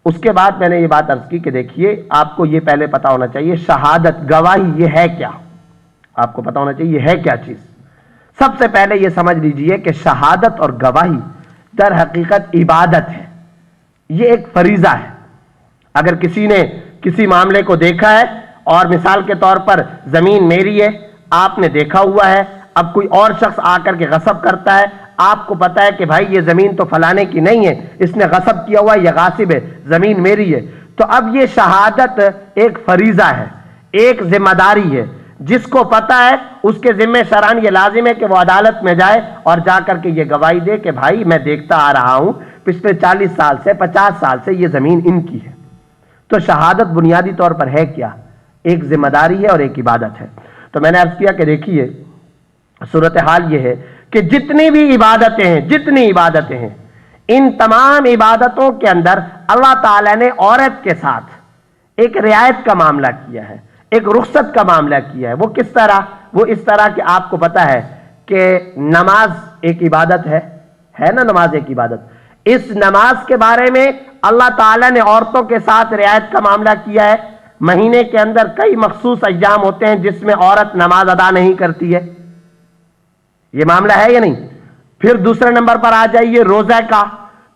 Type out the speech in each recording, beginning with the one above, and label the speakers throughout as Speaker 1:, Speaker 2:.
Speaker 1: اس کے بعد میں نے یہ بات عرض کی کہ دیکھیے آپ کو یہ پہلے پتا ہونا چاہیے شہادت گواہی یہ ہے کیا، آپ کو پتا ہونا چاہیے یہ ہے کیا چیز۔ سب سے پہلے یہ سمجھ لیجئے کہ شہادت اور گواہی در حقیقت عبادت ہے، یہ ایک فریضہ ہے۔ اگر کسی نے کسی معاملے کو دیکھا ہے اور مثال کے طور پر زمین میری ہے، آپ نے دیکھا ہوا ہے، اب کوئی اور شخص آ کر کے غصب کرتا ہے، آپ کو پتا ہے کہ بھائی یہ زمین تو فلانے کی نہیں ہے، اس نے غصب کیا ہوا ہے، یہ غاصب ہے، زمین میری ہے، تو اب یہ شہادت ایک فریضہ ہے، ایک ذمہ داری ہے۔ جس کو پتا ہے اس کے ذمہ شرعاً یہ لازم ہے کہ وہ عدالت میں جائے اور جا کر کے یہ گواہی دے کہ بھائی میں دیکھتا آ رہا ہوں پچھلے 40 سال سے 50 سال سے یہ زمین ان کی ہے۔ تو شہادت بنیادی طور پر ہے کیا؟ ایک ذمہ داری ہے اور ایک عبادت ہے۔ تو میں نے عرض کیا کہ دیکھیے صورتحال یہ ہے کہ جتنی بھی عبادتیں ہیں، جتنی عبادتیں ہیں، ان تمام عبادتوں کے اندر اللہ تعالیٰ نے عورت کے ساتھ ایک رعایت کا معاملہ کیا ہے، ایک رخصت کا معاملہ کیا ہے۔ وہ کس طرح؟ وہ اس طرح کہ آپ کو پتا ہے کہ نماز ایک عبادت ہے نا، نماز ایک عبادت۔ اس نماز کے بارے میں اللہ تعالیٰ نے عورتوں کے ساتھ رعایت کا معاملہ کیا ہے۔ مہینے کے اندر کئی مخصوص ایام ہوتے ہیں جس میں عورت نماز ادا نہیں کرتی ہے، یہ معاملہ ہے یا نہیں؟ پھر دوسرے نمبر پر آ جائیے روزہ کا،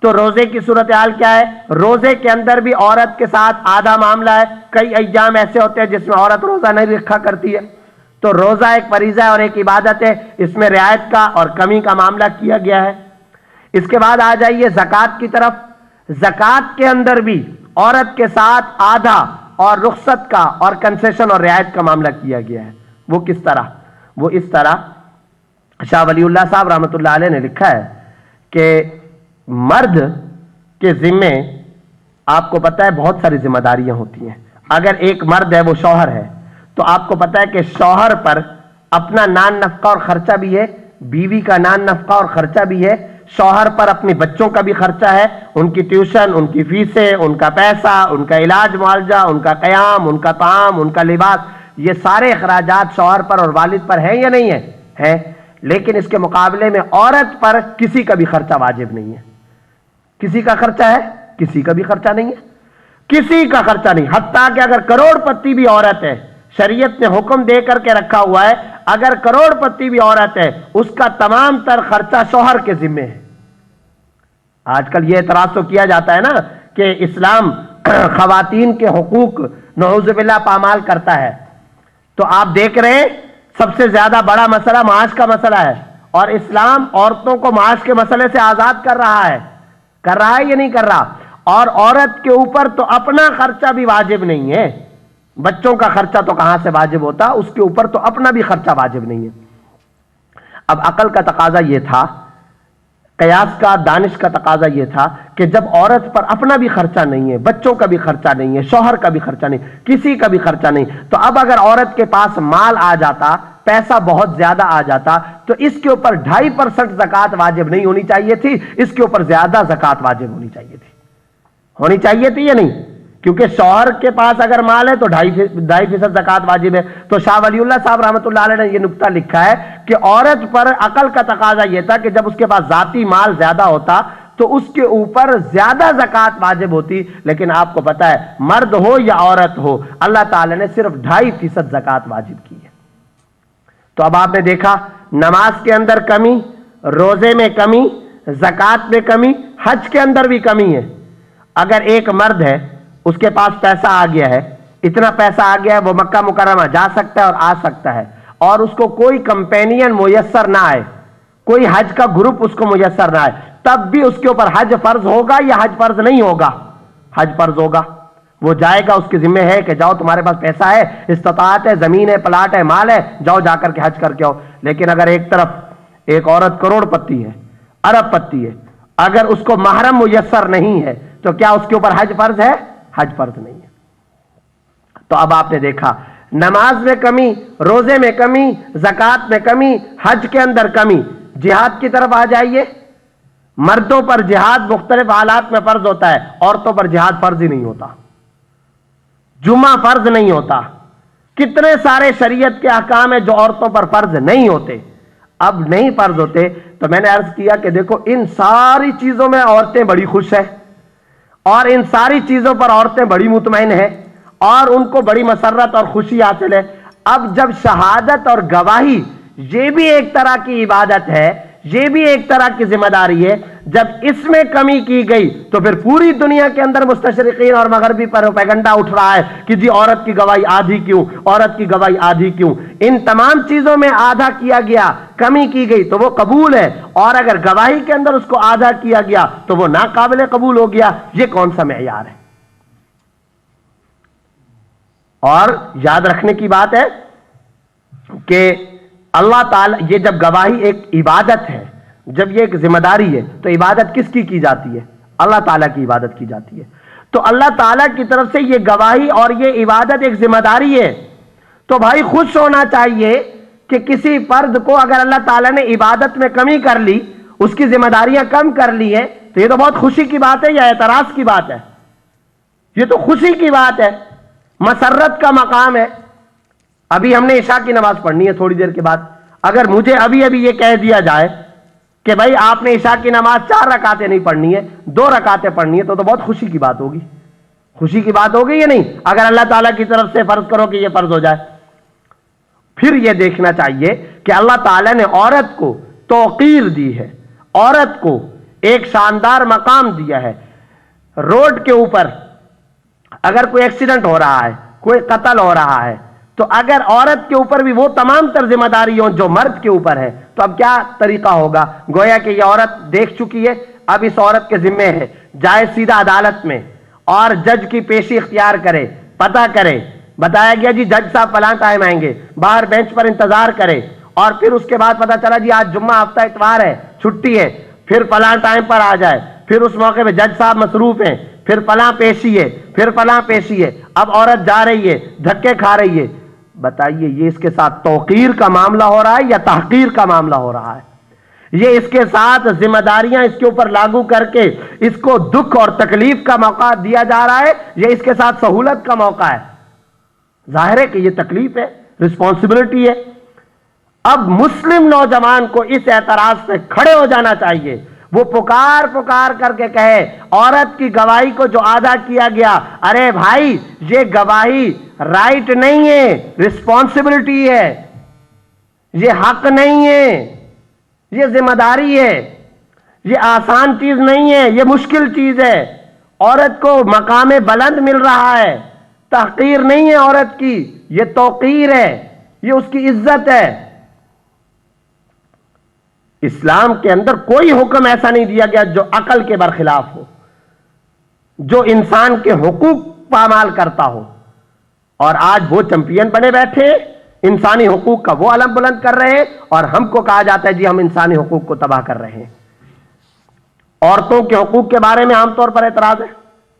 Speaker 1: تو روزے کی صورتحال کیا ہے؟ روزے کے اندر بھی عورت کے ساتھ آدھا معاملہ ہے، کئی ایام ایسے ہوتے ہیں جس میں عورت روزہ نہیں رکھا کرتی ہے۔ تو روزہ ایک فریضہ ہے اور ایک عبادت ہے، اس میں رعایت کا اور کمی کا معاملہ کیا گیا ہے۔ اس کے بعد آ جائیے زکوٰۃ کی طرف۔ زکوٰۃ کے اندر بھی عورت کے ساتھ آدھا اور رخصت کا اور کنسیشن اور رعایت کا معاملہ کیا گیا ہے۔ وہ کس طرح؟ وہ اس طرح شاہ ولی اللہ صاحب رحمۃ اللہ علیہ نے لکھا ہے کہ مرد کے ذمے آپ کو پتا ہے بہت ساری ذمہ داریاں ہوتی ہیں۔ اگر ایک مرد ہے وہ شوہر ہے تو آپ کو پتا ہے کہ شوہر پر اپنا نان نفقہ اور خرچہ بھی ہے، بیوی کا نان نفقہ اور خرچہ بھی ہے، شوہر پر اپنے بچوں کا بھی خرچہ ہے، ان کی ٹیوشن، ان کی فیسیں، ان کا پیسہ، ان کا علاج معالجہ، ان کا قیام، ان کا طعام، ان کا لباس، یہ سارے اخراجات شوہر پر اور والد پر ہیں یا نہیں ہیں؟ ہیں۔ لیکن اس کے مقابلے میں عورت پر کسی کا بھی خرچہ واجب نہیں ہے۔ کسی کا خرچہ ہے؟ کسی کا بھی خرچہ نہیں ہے، کسی کا خرچہ نہیں۔ حتیٰ کہ اگر کروڑ پتی بھی عورت ہے، شریعت نے حکم دے کر کے رکھا ہوا ہے اگر کروڑ پتی بھی عورت ہے اس کا تمام تر خرچہ شوہر کے ذمے ہے۔ آج کل یہ اعتراض تو کیا جاتا ہے نا کہ اسلام خواتین کے حقوق نعوذ باللہ پامال کرتا ہے، تو آپ دیکھ رہے ہیں سب سے زیادہ بڑا مسئلہ معاش کا مسئلہ ہے، اور اسلام عورتوں کو معاش کے مسئلے سے آزاد کر رہا ہے یا نہیں کر رہا؟ اور عورت کے اوپر تو اپنا خرچہ بھی واجب نہیں ہے، بچوں کا خرچہ تو کہاں سے واجب ہوتا، اس کے اوپر تو اپنا بھی خرچہ واجب نہیں ہے۔ اب عقل کا تقاضا یہ تھا، قیاس کا، دانش کا تقاضا یہ تھا کہ جب عورت پر اپنا بھی خرچہ نہیں ہے، بچوں کا بھی خرچہ نہیں ہے، شوہر کا بھی خرچہ نہیں، کسی کا بھی خرچہ نہیں، تو اب اگر عورت کے پاس مال آ جاتا، پیسہ بہت زیادہ آ جاتا، تو اس کے اوپر 2.5% زکوٰۃ واجب نہیں ہونی چاہیے تھی، اس کے اوپر زیادہ زکوٰۃ واجب ہونی چاہیے تھی یا نہیں؟ کیونکہ شوہر کے پاس اگر مال ہے تو 2.5% زکوٰۃ واجب ہے۔ تو شاہ ولی اللہ صاحب رحمۃ اللہ علیہ نے یہ نکتہ لکھا ہے کہ عورت پر عقل کا تقاضا یہ تھا کہ جب اس کے پاس ذاتی مال زیادہ ہوتا تو اس کے اوپر زیادہ زکوٰۃ واجب ہوتی، لیکن آپ کو پتا ہے مرد ہو یا عورت ہو اللہ تعالیٰ نے صرف 2.5% زکوٰۃ واجب کی ہے۔ تو اب آپ نے دیکھا نماز کے اندر کمی، روزے میں کمی، زکوٰۃ میں کمی، حج کے اندر بھی کمی ہے۔ اگر ایک مرد ہے اس کے پاس پیسہ آ گیا ہے، اتنا پیسہ آ گیا ہے وہ مکہ مکرمہ جا سکتا ہے اور آ سکتا ہے، اور اس کو کوئی کمپینین میسر نہ آئے، کوئی حج کا گروپ اس کو میسر نہ آئے، تب بھی اس کے اوپر حج فرض ہوگا یا حج فرض نہیں ہوگا؟ حج فرض ہوگا۔ وہ جائے گا، اس کے ذمہ ہے کہ جاؤ تمہارے پاس پیسہ ہے، استطاعت ہے، زمین ہے، پلاٹ ہے، مال ہے، جاؤ جا کر کے حج کر کے آؤ۔ لیکن اگر ایک طرف ایک عورت کروڑ پتی ہے، ارب پتی ہے، اگر اس کو محرم میسر نہیں ہے تو کیا اس کے اوپر حج فرض ہے؟ حج فرض نہیں ہے۔ تو اب آپ نے دیکھا نماز میں کمی، روزے میں کمی، زکوٰۃ میں کمی، حج کے اندر کمی۔ جہاد کی طرف آ جائیے، مردوں پر جہاد مختلف حالات میں فرض ہوتا ہے، عورتوں پر جہاد فرض ہی نہیں ہوتا، جمعہ فرض نہیں ہوتا، کتنے سارے شریعت کے احکام ہیں جو عورتوں پر فرض نہیں ہوتے، اب نہیں فرض ہوتے۔ تو میں نے عرض کیا کہ دیکھو ان ساری چیزوں میں عورتیں بڑی خوش ہیں، اور ان ساری چیزوں پر عورتیں بڑی مطمئن ہیں اور ان کو بڑی مسرت اور خوشی حاصل ہے۔ اب جب شہادت اور گواہی یہ بھی ایک طرح کی عبادت ہے، یہ بھی ایک طرح کی ذمہ داری ہے، جب اس میں کمی کی گئی تو پھر پوری دنیا کے اندر مستشرقین اور مغربی پروپیگنڈا اٹھ رہا ہے کہ جی عورت کی گواہی آدھی کیوں، عورت کی گواہی آدھی کیوں۔ ان تمام چیزوں میں آدھا کیا گیا، کمی کی گئی تو وہ قبول ہے، اور اگر گواہی کے اندر اس کو آدھا کیا گیا تو وہ ناقابل قبول ہو گیا۔ یہ کون سا معیار ہے؟ اور یاد رکھنے کی بات ہے کہ اللہ تعالی، یہ جب گواہی ایک عبادت ہے، جب یہ ایک ذمہ داری ہے، تو عبادت کس کی جاتی ہے؟ اللہ تعالیٰ کی عبادت کی جاتی ہے۔ تو اللہ تعالیٰ کی طرف سے یہ گواہی اور یہ عبادت ایک ذمہ داری ہے، تو بھائی خوش ہونا چاہیے کہ کسی فرد کو اگر اللہ تعالیٰ نے عبادت میں کمی کر لی، اس کی ذمہ داریاں کم کر لی ہیں، تو یہ تو بہت خوشی کی بات ہے یا اعتراض کی بات ہے؟ یہ تو خوشی کی بات ہے، مسرت کا مقام ہے۔ ابھی ہم نے عشاء کی نماز پڑھنی ہے تھوڑی دیر کے بعد، اگر مجھے ابھی یہ کہہ دیا جائے کہ بھائی آپ نے عشاء کی نماز 4 رکعتیں نہیں پڑھنی ہے، 2 رکعتیں پڑھنی ہے، تو بہت خوشی کی بات ہوگی۔ خوشی کی بات ہوگی یا نہیں؟ اگر اللہ تعالیٰ کی طرف سے فرض کرو کہ یہ فرض ہو جائے۔ پھر یہ دیکھنا چاہیے کہ اللہ تعالیٰ نے عورت کو توقیر دی ہے، عورت کو ایک شاندار مقام دیا ہے۔ روڈ کے اوپر اگر کوئی ایکسیڈنٹ ہو رہا ہے، کوئی قتل ہو رہا ہے، تو اگر عورت کے اوپر بھی وہ تمام تر ذمہ داری ہوں جو مرد کے اوپر ہے، تو اب کیا طریقہ ہوگا؟ گویا کہ یہ عورت دیکھ چکی ہے، اب اس عورت کے ذمے ہے جائے سیدھا عدالت میں اور جج کی پیشی اختیار کرے، پتہ کرے، بتایا گیا جی جج صاحب فلاں ٹائم آئیں گے، باہر بینچ پر انتظار کرے، اور پھر اس کے بعد پتہ چلا جی آج جمعہ، ہفتہ اتوار ہے، چھٹی ہے، پھر فلاں ٹائم پر آ جائے، پھر اس موقع پہ جج صاحب مصروف ہیں، پھر فلاں پیشی ہے، پھر فلاں پیشی ہے، اب عورت جا رہی ہے، دھکے کھا رہی ہے۔ بتائیے یہ اس کے ساتھ توقیر کا معاملہ ہو رہا ہے یا تحقیر کا معاملہ ہو رہا ہے؟ یہ اس کے ساتھ ذمہ داریاں اس کے اوپر لاگو کر کے اس کو دکھ اور تکلیف کا موقع دیا جا رہا ہے یا اس کے ساتھ سہولت کا موقع ہے؟ ظاہر ہے کہ یہ تکلیف ہے، رسپانسبلٹی ہے۔ اب مسلم نوجوان کو اس اعتراض پہ کھڑے ہو جانا چاہیے، وہ پکار پکار کر کے کہے عورت کی گواہی کو جو آدھا کیا گیا، ارے بھائی یہ گواہی رائٹ نہیں ہے، رسپانسبلٹی ہے، یہ حق نہیں ہے، یہ ذمہ داری ہے، یہ آسان چیز نہیں ہے، یہ مشکل چیز ہے۔ عورت کو مقام بلند مل رہا ہے، تحقیر نہیں ہے عورت کی، یہ توقیر ہے، یہ اس کی عزت ہے۔ اسلام کے اندر کوئی حکم ایسا نہیں دیا گیا جو عقل کے برخلاف ہو، جو انسان کے حقوق پامال کرتا ہو، اور آج وہ چیمپئن بنے بیٹھے انسانی حقوق کا، وہ علم بلند کر رہے ہیں، اور ہم کو کہا جاتا ہے جی ہم انسانی حقوق کو تباہ کر رہے ہیں۔ عورتوں کے حقوق کے بارے میں عام طور پر اعتراض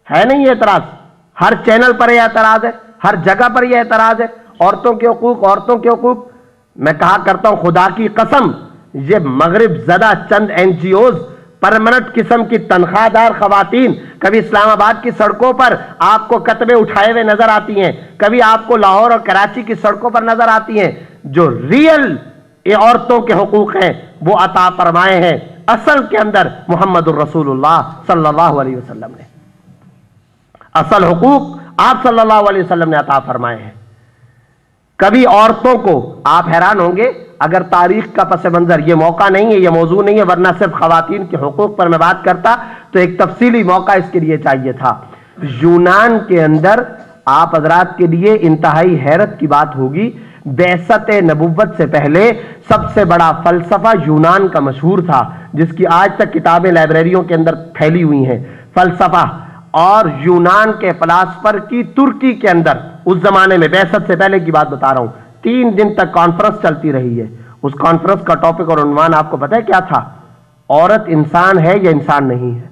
Speaker 1: ہے نہیں؟ یہ اعتراض ہر چینل پر، یہ اعتراض ہے ہر جگہ پر، یہ اعتراض ہے عورتوں کے حقوق، عورتوں کے حقوق۔ میں کہا کرتا ہوں خدا کی قسم، یہ مغرب زدہ چند این جی اوز، پرمنٹ قسم کی تنخواہ دار خواتین کبھی اسلام آباد کی سڑکوں پر آپ کو کتبے اٹھائے ہوئے نظر آتی ہیں، کبھی آپ کو لاہور اور کراچی کی سڑکوں پر نظر آتی ہیں، جو ریئل عورتوں کے حقوق ہیں وہ عطا فرمائے ہیں اصل کے اندر محمد الرسول اللہ صلی اللہ علیہ وسلم نے۔ اصل حقوق آپ صلی اللہ علیہ وسلم نے عطا فرمائے ہیں۔ کبھی عورتوں کو، آپ حیران ہوں گے اگر تاریخ کا پس منظر، یہ موقع نہیں ہے، یہ موضوع نہیں ہے، ورنہ صرف خواتین کے حقوق پر میں بات کرتا تو ایک تفصیلی موقع اس کے لیے چاہیے تھا۔ یونان کے اندر آپ حضرات کے لیے انتہائی حیرت کی بات ہوگی، بعثت نبوت سے پہلے سب سے بڑا فلسفہ یونان کا مشہور تھا، جس کی آج تک کتابیں لائبریریوں کے اندر پھیلی ہوئی ہیں، فلسفہ۔ اور یونان کے فلاسفر کی ترکی کے اندر اس زمانے میں، بعثت سے پہلے کی بات بتا رہا ہوں، 3 دن تک کانفرنس چلتی رہی ہے۔ اس کانفرنس کا ٹاپک اور عنوان آپ کو پتہ ہے کیا تھا؟ عورت انسان ہے یا انسان نہیں ہے،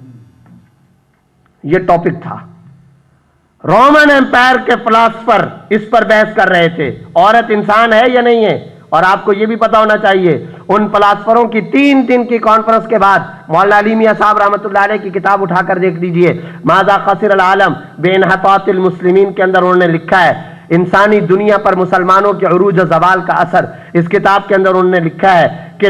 Speaker 1: یہ ٹاپک تھا۔ رومن امپائر کے فلاسفر اس پر بحث کر رہے تھے، عورت انسان ہے یا نہیں ہے۔ اور آپ کو یہ بھی پتا ہونا چاہیے ان فلاسفروں کی 3 دن کی کانفرنس کے بعد مولانا علی میاں صاحب رحمۃ اللہ علیہ کی کتاب اٹھا کر دیکھ لیجئے، ماذا خسر العالم بانحطاط المسلمین کے اندر انہوں نے لکھا ہے انسانی دنیا پر مسلمانوں کے عروج و زوال کا اثر۔ اس کتاب کے اندر انہوں نے لکھا ہے کہ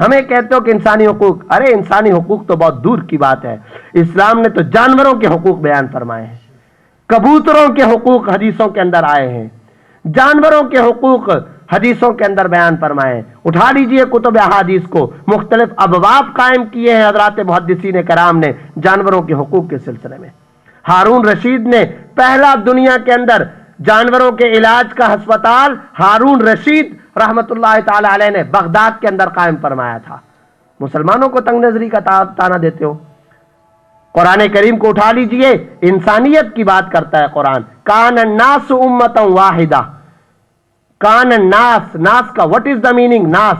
Speaker 1: ہمیں کہتے ہو کہ انسانی حقوق، ارے انسانی حقوق تو بہت دور کی بات ہے، اسلام نے تو جانوروں کے حقوق بیان فرمائے ہیں، کبوتروں کے حقوق حدیثوں کے اندر آئے ہیں، جانوروں کے حقوق حدیثوں کے اندر بیان فرمائے ہیں۔ اٹھا لیجئے کتب احادیث کو، مختلف ابواب قائم کیے ہیں حضرات محدثین کرام نے جانوروں کے حقوق کے سلسلے میں۔ ہارون رشید نے پہلا دنیا کے اندر جانوروں کے علاج کا ہسپتال ہارون رشید رحمت اللہ تعالی علیہ نے بغداد کے اندر قائم فرمایا تھا۔ مسلمانوں کو تنگ نظری کا تانا دیتے ہو۔ قرآن کریم کو اٹھا لیجئے، انسانیت کی بات کرتا ہے قرآن۔ کان الناس امتا واحدہ، کان الناس، ناس کا وٹ از دا میننگ؟ ناس،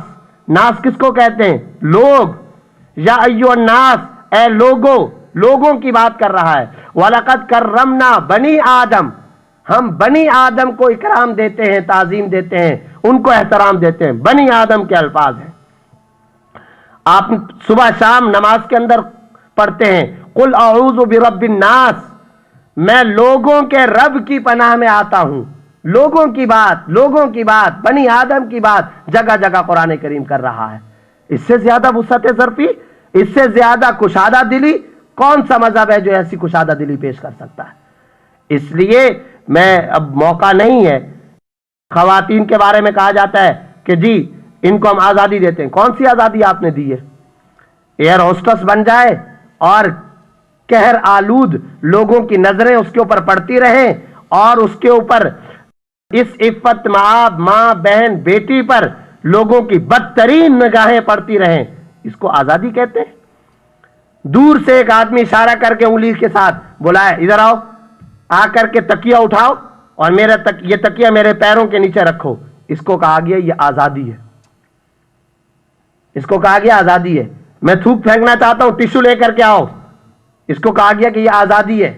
Speaker 1: ناس کس کو کہتے ہیں؟ لوگ۔ یا ایو الناس، اے لوگوں، لوگوں کی بات کر رہا ہے۔ وَلَقَدْ كَرَّمْنَا بنی آدم، ہم بنی آدم کو اکرام دیتے ہیں، تعظیم دیتے ہیں، ان کو احترام دیتے ہیں۔ بنی آدم کے الفاظ ہیں۔ آپ صبح شام نماز کے اندر پڑھتے ہیں قُلْ أَعُوذُ بِرَبِّ النَّاسِ، میں لوگوں کے رب کی پناہ میں آتا ہوں۔ لوگوں کی بات، لوگوں کی بات، بنی آدم کی بات جگہ جگہ قرآن کریم کر رہا ہے۔ اس سے زیادہ وسعت ظرفی، اس سے زیادہ کشادہ دلی کون سا مذہب ہے جو ایسی کشادہ دلی پیش کر سکتا ہے؟ اس لیے میں، اب موقع نہیں ہے، خواتین کے بارے میں کہا جاتا ہے کہ جی ان کو ہم آزادی دیتے ہیں۔ کون سی آزادی آپ نے دی ہے؟ ایئر ہوسٹس بن جائے اور قہر آلود لوگوں کی نظریں اس کے اوپر پڑتی رہیں اور اس کے اوپر اس عفت مآب ماں بہن بیٹی پر لوگوں کی بدترین نگاہیں پڑتی رہیں، اس کو آزادی کہتے ہیں؟ دور سے ایک آدمی اشارہ کر کے انگلی کے ساتھ بلائے، ادھر آؤ، آ کر کے تکیہ اٹھاؤ اور یہ تکیہ میرے پیروں کے نیچے رکھو، اس کو کہا گیا یہ آزادی ہے۔ اس کو کہا گیا آزادی ہے۔ میں تھوک پھینکنا چاہتا ہوں، ٹیشو لے کر کے آؤ، اس کو کہا گیا کہ یہ آزادی ہے۔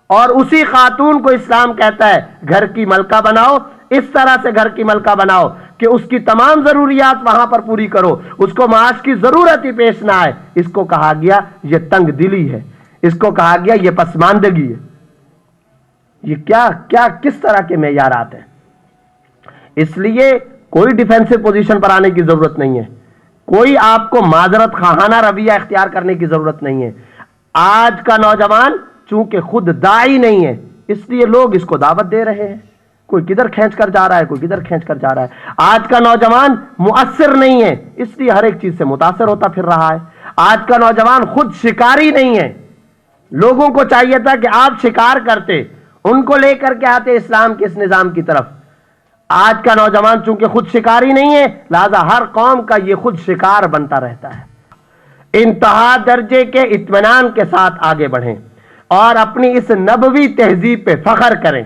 Speaker 1: اور اسی خاتون کو اسلام کہتا ہے گھر کی ملکہ بناؤ، اس طرح سے گھر کی ملکہ بناؤ کہ اس کی تمام ضروریات وہاں پر پوری کرو، اس کو معاش کی ضرورت ہی پیش نہ آئے۔ اس کو کہا گیا یہ تنگ دلی ہے، اس کو کہا گیا یہ پسماندگی ہے۔ یہ کیا کس طرح کے معیارات ہیں؟ اس لیے کوئی ڈیفینسو پوزیشن پر آنے کی ضرورت نہیں ہے، کوئی آپ کو معذرت خواہانہ رویہ اختیار کرنے کی ضرورت نہیں ہے۔ آج کا نوجوان چونکہ خود داعی نہیں ہے، اس لیے لوگ اس کو دعوت دے رہے ہیں، کوئی کدھر کھینچ کر جا رہا ہے، کوئی کدھر کھینچ کر جا رہا ہے۔ آج کا نوجوان مؤثر نہیں ہے، اس لیے ہر ایک چیز سے متاثر ہوتا پھر رہا ہے۔ آج کا نوجوان خود شکاری نہیں ہے، لوگوں کو چاہیے تھا کہ آپ شکار کرتے، ان کو لے کر کے آتے اسلام کے اس نظام کی طرف۔ آج کا نوجوان چونکہ خود شکاری نہیں ہے، لہذا ہر قوم کا یہ خود شکار بنتا رہتا ہے۔ انتہا درجے کے اطمینان کے ساتھ آگے بڑھیں اور اپنی اس نبوی تہذیب پہ فخر کریں،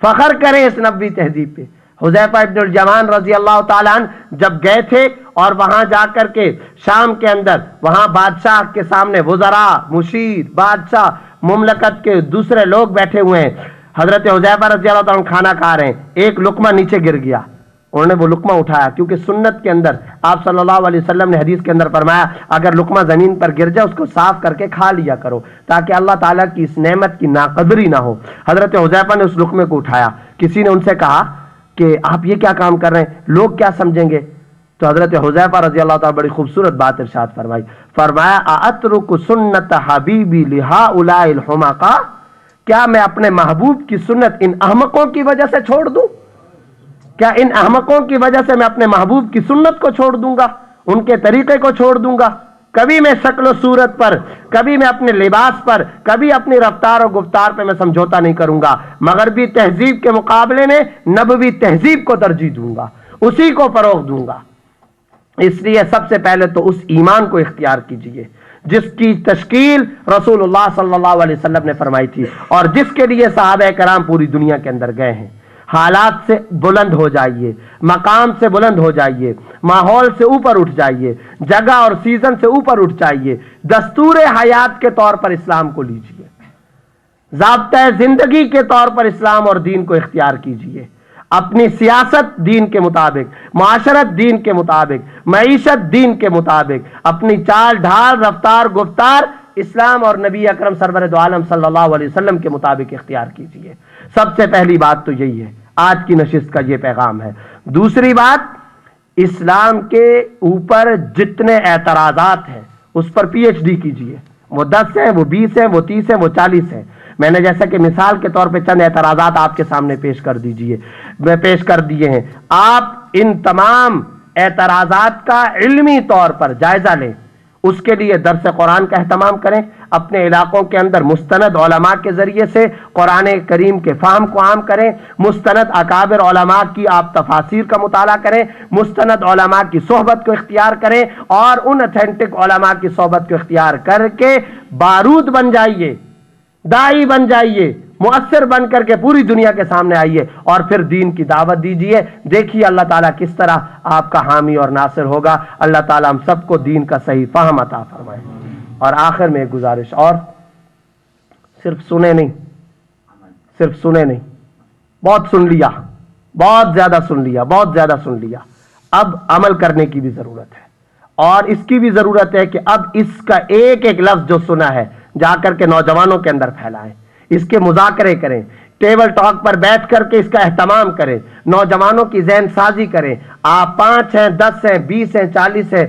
Speaker 1: فخر کریں اس نبوی تہذیب پہ۔ حذیفہ ابن الیمان رضی اللہ تعالیٰ عنہ جب گئے تھے اور وہاں جا کر کے شام کے اندر وہاں بادشاہ کے سامنے وزراء، مشیر، بادشاہ، مملکت کے دوسرے لوگ بیٹھے ہوئے ہیں، حضرت حذیفہ رضی اللہ تعالیٰ عنہ کھانا کھا رہے ہیں، ایک لقمہ نیچے گر گیا، انہوں نے وہ لقمہ اٹھایا، کیونکہ سنت کے اندر آپ صلی اللہ علیہ وسلم نے حدیث کے اندر فرمایا اگر لقمہ زمین پر گر جائے اس کو صاف کر کے کھا لیا کرو تاکہ اللہ تعالیٰ کی اس نعمت کی ناقدری نہ ہو۔ حضرت حذیفہ نے اس لقمے کو اٹھایا، کسی نے ان سے کہا کہ آپ یہ کیا کام کر رہے ہیں، لوگ کیا سمجھیں گے؟ تو حضرت حذیفہ رضی اللہ تعالیٰ بڑی خوبصورت بات ارشاد فرمائی، فرمایا اَأَتْرُكُ سُنَّتَ حَبِيبِي لِهَؤُلَاءِ الْحُمَقَاءِ، کیا میں اپنے محبوب کی سنت ان احمقوں کی وجہ سے چھوڑ دوں؟ کیا ان احمقوں کی وجہ سے میں اپنے محبوب کی سنت کو چھوڑ دوں گا، ان کے طریقے کو چھوڑ دوں گا؟ کبھی میں شکل و صورت پر، کبھی میں اپنے لباس پر، کبھی اپنی رفتار و گفتار پہ میں سمجھوتا نہیں کروں گا، مغربی تہذیب کے مقابلے میں نبوی تہذیب کو ترجیح دوں گا، اسی کو فروغ دوں گا۔ اس لیے سب سے پہلے تو اس ایمان کو اختیار کیجئے جس کی تشکیل رسول اللہ صلی اللہ علیہ وسلم نے فرمائی تھی اور جس کے لیے صحابہ کرام پوری دنیا کے اندر گئے ہیں۔ حالات سے بلند ہو جائیے، مقام سے بلند ہو جائیے، ماحول سے اوپر اٹھ جائیے، جگہ اور سیزن سے اوپر اٹھ جائیے، دستور حیات کے طور پر اسلام کو لیجئے، ضابطۂ زندگی کے طور پر اسلام اور دین کو اختیار کیجئے، اپنی سیاست دین کے مطابق، معاشرت دین کے مطابق، معیشت دین کے مطابق، اپنی چال ڈھال، رفتار، گفتار اسلام اور نبی اکرم سرور دو عالم صلی اللہ علیہ وسلم کے مطابق اختیار کیجئے۔ سب سے پہلی بات تو یہی ہے، آج کی نشست کا یہ پیغام ہے۔ دوسری بات، اسلام کے اوپر جتنے اعتراضات ہیں اس پر پی ایچ ڈی کیجئے، وہ 10 ہیں، وہ 20 ہیں، وہ 30 ہیں، وہ 40 ہیں۔ میں نے جیسا کہ مثال کے طور پہ چند اعتراضات آپ کے سامنے پیش کر دیے ہیں۔ آپ ان تمام اعتراضات کا علمی طور پر جائزہ لیں، اس کے لیے درس قرآن کا اہتمام کریں، اپنے علاقوں کے اندر مستند علماء کے ذریعے سے قرآن کریم کے فہم کو عام کریں، مستند اکابر علماء کی آپ تفاسیر کا مطالعہ کریں، مستند علماء کی صحبت کو اختیار کریں، اور ان اتھینٹک علماء کی صحبت کو اختیار کر کے بارود بن جائیے، داعی بن جائیے، مؤثر بن کر کے پوری دنیا کے سامنے آئیے، اور پھر دین کی دعوت دیجئے۔ دیکھیے اللہ تعالیٰ کس طرح آپ کا حامی اور ناصر ہوگا۔ اللہ تعالیٰ ہم سب کو دین کا صحیح فہم عطا فرمائے۔ اور آخر میں ایک گزارش اور، صرف سنے نہیں، بہت سن لیا، بہت زیادہ سن لیا، اب عمل کرنے کی بھی ضرورت ہے، اور اس کی بھی ضرورت ہے کہ اب اس کا ایک ایک لفظ جو سنا ہے جا کر کے نوجوانوں کے اندر پھیلائیں، اس کے مذاکرے کریں، ٹیبل ٹاک پر بیٹھ کر کے اس کا اہتمام کریں، نوجوانوں کی ذہن سازی کریں۔ آپ 5 ہیں، 10 ہیں، 20 ہیں، 40 ہیں،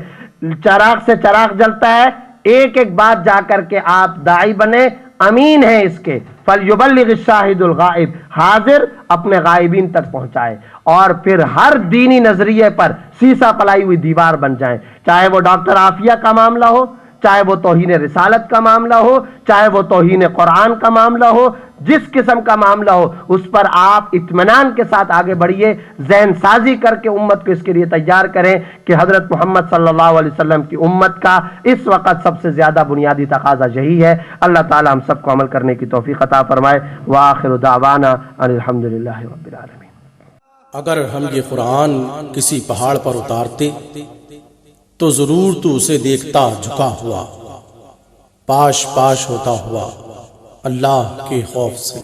Speaker 1: چراغ سے چراغ جلتا ہے، ایک ایک بات جا کر کے آپ داعی بنے، امین ہیں اس کے، فَلْيُبَلِّغِ الشَّاهِدُ الْغَائِبِ، حاضر اپنے غائبین تک پہنچائے، اور پھر ہر دینی نظریے پر سیسا پلائی ہوئی دیوار بن جائیں، چاہے وہ ڈاکٹر عافیہ کا معاملہ ہو، چاہے وہ توہین رسالت کا معاملہ ہو، چاہے وہ توہین قرآن کا معاملہ ہو، جس قسم کا معاملہ ہو، اس پر آپ اطمینان کے ساتھ آگے بڑھیے، ذہن سازی کر کے امت کو اس کے لیے تیار کریں کہ حضرت محمد صلی اللہ علیہ وسلم کی امت کا اس وقت سب سے زیادہ بنیادی تقاضا یہی ہے۔ اللہ تعالی ہم سب کو عمل کرنے کی توفیق عطا فرمائے۔ وآخر دعوانا ان الحمدللہ رب العالمین۔
Speaker 2: اگر ہم یہ قرآن کسی پہاڑ پر اتارتے تو ضرور تو اسے دیکھتا جھکا ہوا، پاش پاش ہوتا ہوا اللہ کے خوف سے۔